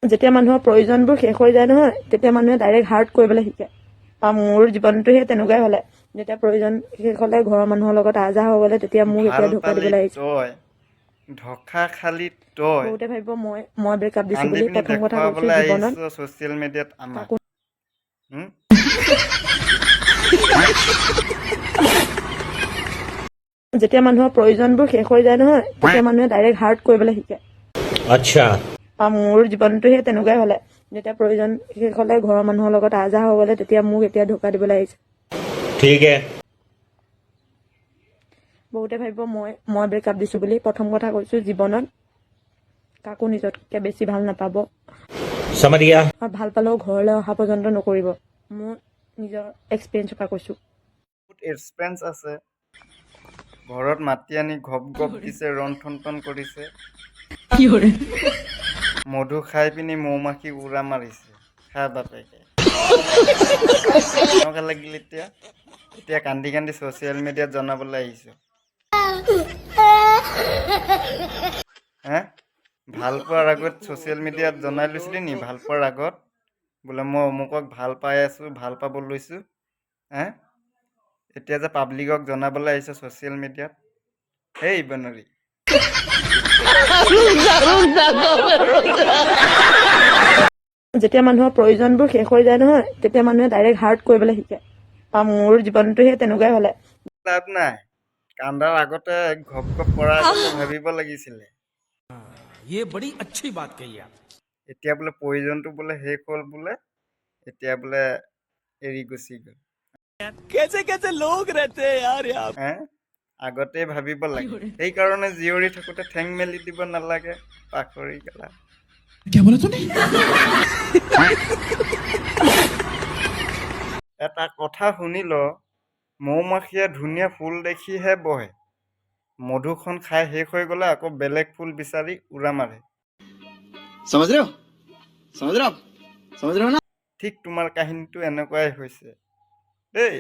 যেতিয়া মানুহৰ প্ৰয়োজনবোৰ শেষ হৈ যায় নহয় তেতিয়া মানুহে ডাইৰেক্ট হাৰ্ট কৰিবলৈ শিকে আৰু মোৰ জীৱনটো সেই তেনেকুৱাই হ'লে যেতিয়া প্ৰয়োজন শেষ হ'লে ঘৰৰ মানুহৰ লগত আজা হৈ গ'লে তেতিয়া মোক এতিয়া ধোকা দিবলৈ আহিছে ধোকা খালি তই বহুতে ভাবিব মই ব্ৰেকআপ দিছো কান্দি বুলি পিনি প্ৰথম কথা কৈছো দেখুৱাবলৈ জীৱনত আহিছ ছ'চিয়েল মিডিয়াত আমাক কাকো যেতিয়া মানুহৰ প্ৰয়োজনবোৰ শেষ হৈ যায় নহয় তেতিয়া মানুহে ডাইৰেক্ট হাৰ্ট কৰিবলৈ শিকে अच्छा আৰু মোৰ জীৱনটো সেই তেনেকুৱাই হ'লে যেতিয়া প্ৰয়োজন শেষ হ'লে ঘৰৰ মানুহৰ লগত আজা হৈ গ'লে তেতিয়া মোক এতিয়া ধোকা দিবলৈ আহিছে ठीक है বহুতে ভাবিব মই ব্ৰেকআপ দিছো বুলি প্ৰথম কথা কৈছো জীৱনত কাকো নিজতকৈ বেছি ভাল নাপাব समझ गया আৰু ভাল পালেও ঘৰলৈ অহা পৰ্যন্ত নকৰিব মোৰ নিজৰ এক্সপিৰিয়েঞ্চৰ পৰা কৈছো বহুত এক্সপেন্স আছে ঘৰত মাতি আনি ঘপ ঘপ দিছে ৰণ ঠন কৰিছে মধু খাই পিনি মৌমাখি উৰা মাৰিছে খা বাপেকে কেনেকুৱা লাগিল এতিয়া কান্দি কান্দি ছ'চিয়েল মিডিয়াত জনাবলৈ আহিছো হে ভাল পোৱাৰ আগত ছ'চিয়েল মিডিয়াত জনাই লৈছিলি নি ভাল পোৱাৰ আগত বোলে মই অমুকক ভাল পাই আছো ভাল পাব লৈছো হে এতিয়া যে পাব্লিকক জনাবলৈ আহিছে ছ'চিয়েল মিডিয়াত হেই বনৰী যেতিয়া মানুহৰ প্ৰয়োজনবোৰ শেষ হৈ যায় নহয় তেতিয়া মানুহে ডাইৰেক্ট হাৰ্ট কৰিবলৈ শিকে আৰু মোৰ জীৱনটো সেই তেনেকুৱাই হ'লে লাভ নাই কান্দাৰ আগতে ঘপ ঘপ কৰাৰ আগতে ভাবিব লাগিছিলে ये बड़ी अच्छी बात कही आप এতিয়া বোলে প্ৰয়োজনটো বোলে শেষ হ'ল বোলে এতিয়া বোলে এৰি গুচি গ'ল कैसे कैसे लोग रहते हैं यार यहाँ হে আগতে ভাবিব লাগে সেইকাৰণে জীয়ৰী থাকোঁতে ঠেং মেলি দিব নালাগে পাখৰি গেলা क्या बोला तूने এটা কথা শুনি ল মৌমাখিয়ে ধুনীয়া ফুল দেখিহে বহে মধুখন খাই শেষ হৈ গ'লে আকৌ বেলেগ ফুল বিচাৰি উৰা মাৰে समझ रहे हो समझ रहे हो आप समझ रहे हो ना ঠিক তোমাৰ কাহিনীটো এনেকুৱাই হৈছে দেই